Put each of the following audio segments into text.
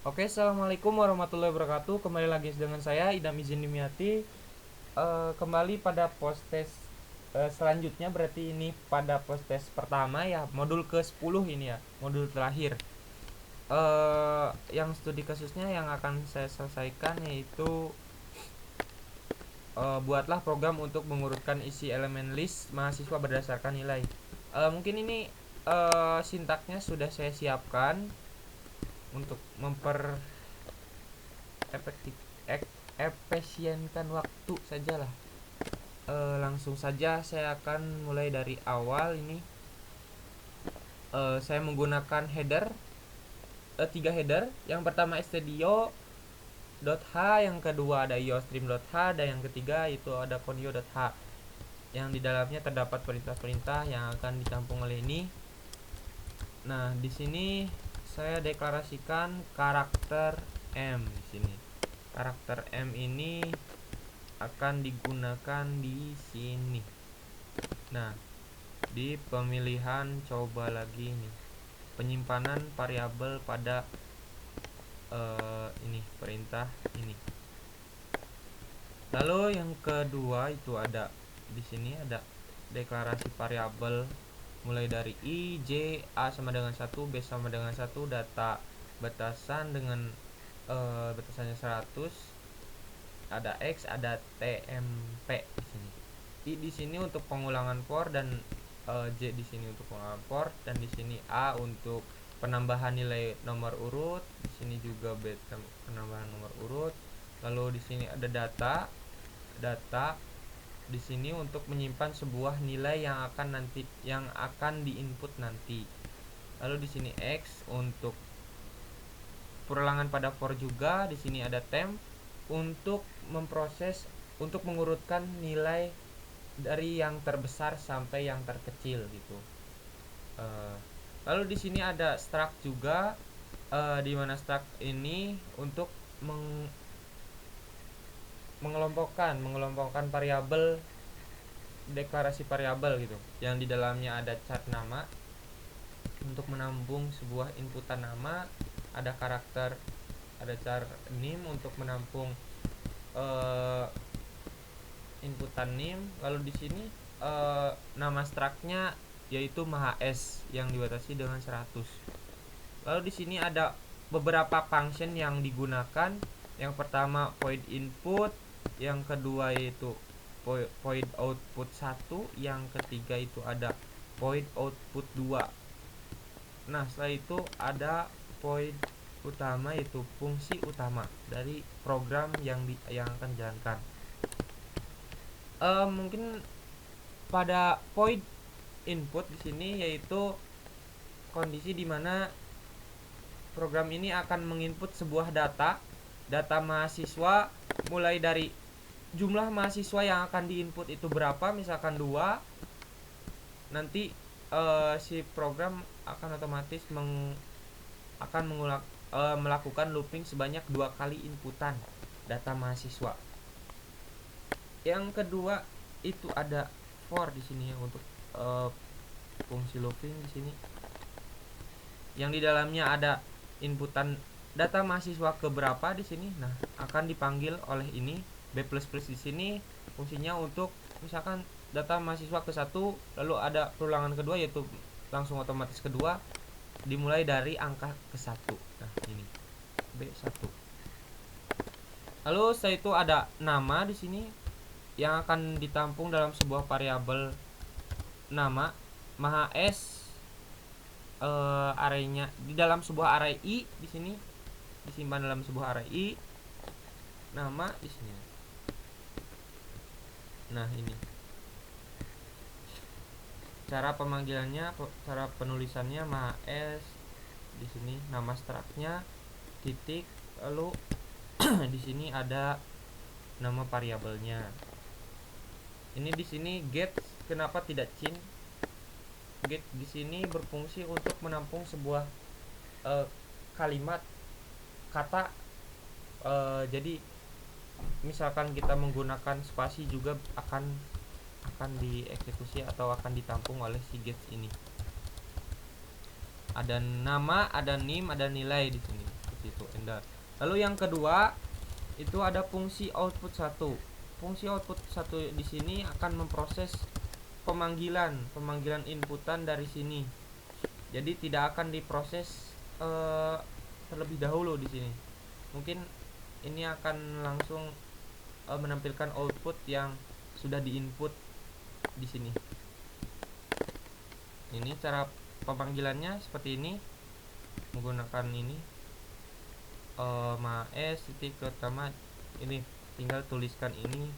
Oke, assalamualaikum warahmatullahi wabarakatuh. Kembali lagi dengan saya Idam Izin Dimiati. Kembali pada post-test selanjutnya, berarti ini pada post-test pertama ya, modul ke-10 ini ya, modul terakhir. Yang studi kasusnya yang akan saya selesaikan yaitu buatlah program untuk mengurutkan isi elemen list mahasiswa berdasarkan nilai. Mungkin ini sintaknya sudah saya siapkan untuk memper efektif efisienkan waktu sajalah. Langsung saja saya akan mulai dari awal ini. Saya menggunakan header, tiga header. Yang pertama studio.h, yang kedua ada iostream.h, dan yang ketiga itu ada konio.h, yang di dalamnya terdapat perintah-perintah yang akan ditampung oleh ini. Nah, di sini saya deklarasikan karakter M di sini. Karakter M ini akan digunakan di sini. Nah, di pemilihan coba lagi nih, penyimpanan variabel pada ini perintah ini. Lalu yang kedua itu ada di sini ada deklarasi variabel mulai dari i, j, a sama dengan 1, b sama dengan 1, data batasan dengan batasannya 100, ada x, ada tmp di sini. I di sini untuk pengulangan for, dan j di sini untuk pengulangan for, dan di sini a untuk penambahan nilai nomor urut, di sini juga b penambahan nomor urut. Lalu di sini ada data di sini untuk menyimpan sebuah nilai yang akan diinput nanti. Lalu di sini x untuk perulangan pada for juga. Di sini ada temp untuk memproses, untuk mengurutkan nilai dari yang terbesar sampai yang terkecil gitu. Lalu di sini ada struct juga, di mana struct ini untuk mengelompokkan variabel, deklarasi variabel gitu, yang di dalamnya ada char nama untuk menampung sebuah inputan nama, ada karakter, ada char name untuk menampung inputan name. Lalu di sini nama structnya yaitu maha s yang dibatasi dengan 100. Lalu di sini ada beberapa function yang digunakan. Yang pertama void input, yang kedua yaitu void output 1, yang ketiga itu ada void output 2. Nah, setelah itu ada void utama, yaitu fungsi utama dari program yang akan dijalankan. Mungkin pada void input di sini yaitu kondisi di mana program ini akan menginput sebuah data mahasiswa, mulai dari jumlah mahasiswa yang akan diinput itu berapa, misalkan 2. Nanti si program akan otomatis melakukan looping sebanyak 2 kali inputan data mahasiswa. Yang kedua itu ada for di sini ya, untuk fungsi looping di sini, yang di dalamnya ada inputan data mahasiswa ke berapa di sini. Nah, akan dipanggil oleh ini b++ di sini, fungsinya untuk misalkan data mahasiswa ke 1, lalu ada perulangan kedua yaitu langsung otomatis kedua dimulai dari angka ke 1. Nah, ini b1. Lalu setelah itu ada nama di sini yang akan ditampung dalam sebuah variabel nama maha s, arraynya di dalam sebuah array i, di sini disimpan dalam sebuah array i, nama di sini. Nah, ini cara pemanggilannya, cara penulisannya maha s di sini, nama structnya titik, lalu di sini ada nama variabelnya. Ini di sini get, kenapa tidak cin? Get di sini berfungsi untuk menampung sebuah kalimat kata. Jadi misalkan kita menggunakan spasi juga akan dieksekusi atau akan ditampung oleh si get ini. Ada nama, ada name, ada nilai di sini. situ ender. Lalu yang kedua itu ada fungsi output 1. Fungsi output 1 di sini akan memproses pemanggilan inputan dari sini. Jadi tidak akan diproses terlebih dahulu di sini. Mungkin ini akan langsung menampilkan output yang sudah diinput di sini. Ini cara pemanggilannya seperti ini, menggunakan ini maes titik pertama. Ini tinggal tuliskan ini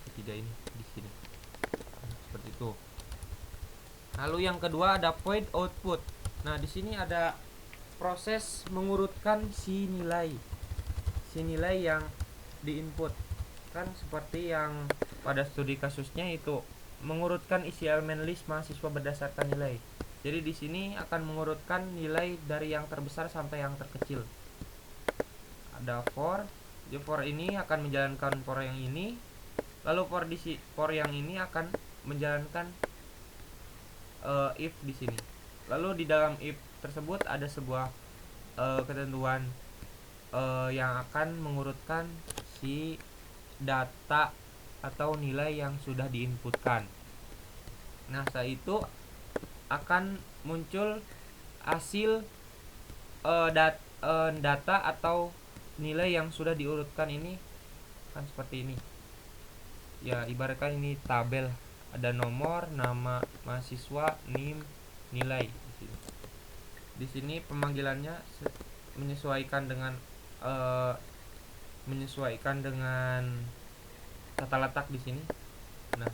ketiga ini di sini, seperti itu. Lalu yang kedua ada void output. Nah di sini ada proses mengurutkan si nilai yang diinput, kan seperti yang pada studi kasusnya itu mengurutkan isi elemen list mahasiswa berdasarkan nilai. Jadi di sini akan mengurutkan nilai dari yang terbesar sampai yang terkecil. Ada for, di for ini akan menjalankan for yang ini, lalu for yang ini akan menjalankan if di sini. Lalu di dalam if tersebut ada sebuah ketentuan yang akan mengurutkan si data atau nilai yang sudah diinputkan. Nah setelah itu akan muncul hasil data atau nilai yang sudah diurutkan ini, kan seperti ini ya, ibaratkan ini tabel, ada nomor, nama mahasiswa, NIM, nilai. Di sini pemanggilannya menyesuaikan dengan tata letak di sini. Nah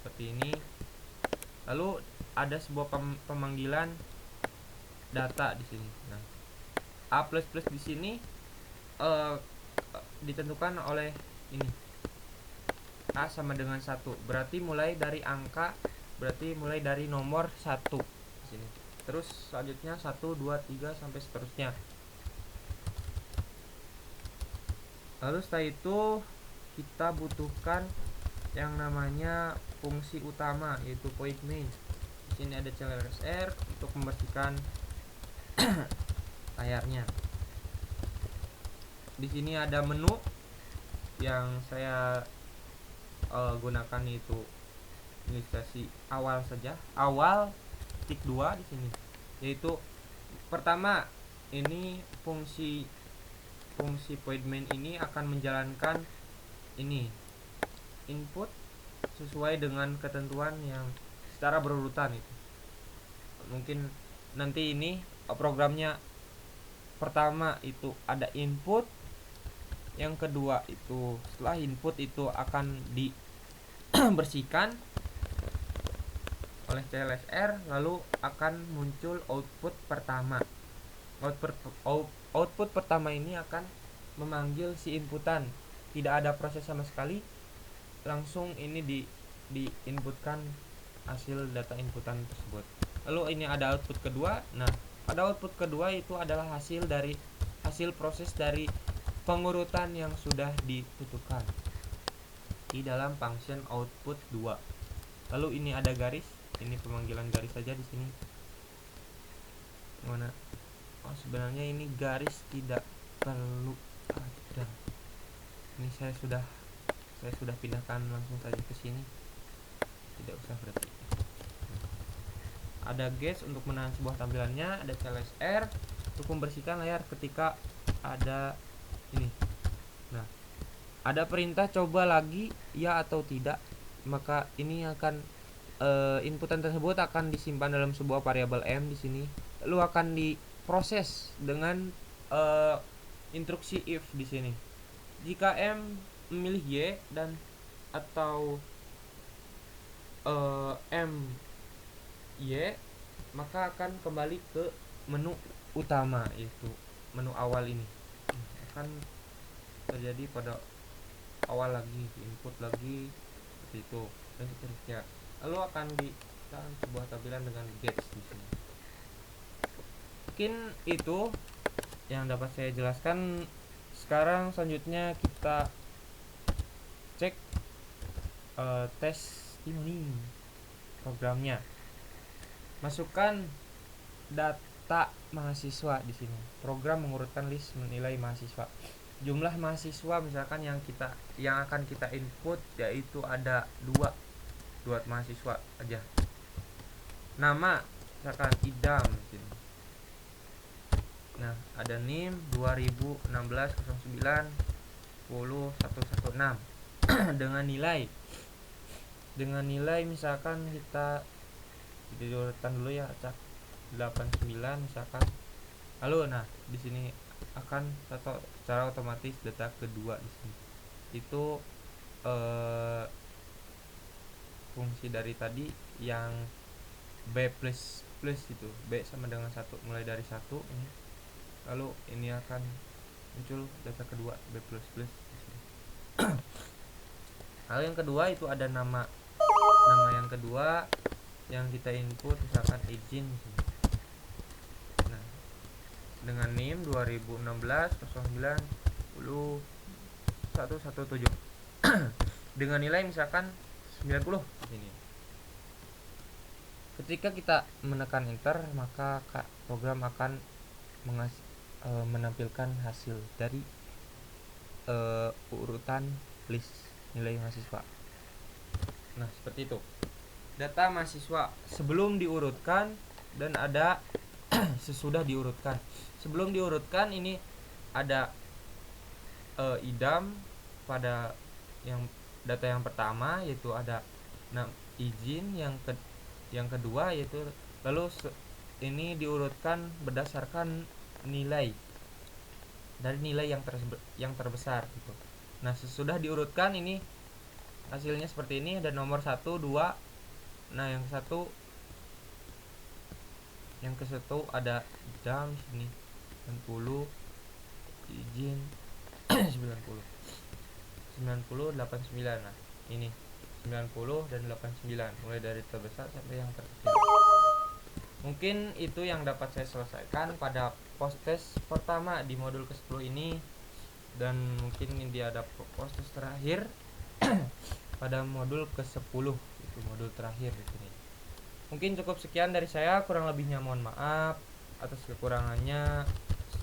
seperti ini. Lalu ada sebuah pemanggilan data di sini. Nah A++ di sini ditentukan oleh ini A sama dengan 1, berarti mulai dari angka, berarti mulai dari nomor 1 di sini. Terus selanjutnya 1, 2, 3 sampai seterusnya. Lalu setelah itu kita butuhkan yang namanya fungsi utama, yaitu void main. Di sini ada CLSR untuk membersihkan layarnya. Di sini ada menu yang saya gunakan, itu inisiasi awal saja, awal titik 2 di sini. Yaitu pertama, ini fungsi void main ini akan menjalankan ini input sesuai dengan ketentuan yang secara berurutan itu. Mungkin nanti ini programnya pertama itu ada input, yang kedua itu setelah input itu akan dibersihkan oleh CLSR, lalu akan muncul output pertama. Output pertama ini akan memanggil si inputan, tidak ada proses sama sekali, langsung ini diinputkan hasil data inputan tersebut. Lalu ini ada output kedua. Nah pada output kedua itu adalah hasil proses dari pengurutan yang sudah ditentukan di dalam function output 2. Lalu ini ada garis, ini pemanggilan garis saja di sini. Mana? Oh sebenarnya ini garis tidak perlu ada. Ini saya sudah pindahkan langsung saja ke sini, tidak usah berarti. Ada guess untuk menahan sebuah tampilannya, ada CLSR untuk membersihkan layar ketika ada ini. Nah ada perintah coba lagi ya atau tidak, maka ini akan inputan tersebut akan disimpan dalam sebuah variabel m di sini, lalu akan diproses dengan instruksi if di sini. Jika m memilih y dan atau m y, maka akan kembali ke menu utama, yaitu menu awal ini. Akan terjadi pada awal lagi, input lagi seperti itu dan seterusnya. Lalu akan ditahan sebuah tampilan dengan get di sini. Mungkin itu yang dapat saya jelaskan. Sekarang selanjutnya kita cek testimoni programnya. Masukkan data mahasiswa di sini. Program mengurutkan list nilai mahasiswa. Jumlah mahasiswa misalkan yang akan kita input yaitu ada dua mahasiswa aja. Nama misalkan Idam di sini. Nah, ada NIM 2016 09 10 116 dengan nilai misalkan kita diurutkan dulu ya, acak 89 misalkan. Lalu nah di sini akan secara otomatis data kedua di sini itu fungsi dari tadi yang B plus itu, B sama dengan 1, mulai dari 1 ini. Lalu ini akan muncul data kedua B plus di sini. Lalu yang kedua itu ada nama yang kedua yang kita input misalkan izin di sini. Nah, dengan NIM 2016 09 10 117 dengan nilai misalkan 90 di sini. Ketika kita menekan enter, maka program akan menampilkan hasil dari urutan list nilai mahasiswa. Nah, seperti itu. Data mahasiswa sebelum diurutkan dan ada sesudah diurutkan. Sebelum diurutkan ini ada idam pada yang data yang pertama, yaitu ada izin, yang kedua yaitu, lalu ini diurutkan berdasarkan nilai dari nilai yang terbesar gitu. Nah, sesudah diurutkan ini hasilnya seperti ini, ada nomor 1, 2. Nah, yang ke satu ada idam sini 90, izin 90 89. Nah, ini 90 dan 89, mulai dari terbesar sampai yang terkecil. Mungkin itu yang dapat saya selesaikan pada post test pertama di modul ke-10 ini, dan mungkin ini ada post test terakhir pada modul ke-10, itu modul terakhir di sini. Mungkin cukup sekian dari saya, kurang lebihnya mohon maaf atas kekurangannya.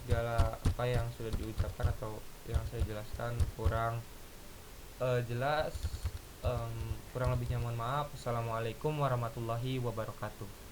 Segala apa yang sudah diucapkan atau yang saya jelaskan kurang jelas, kurang lebihnya mohon maaf. Assalamualaikum warahmatullahi wabarakatuh.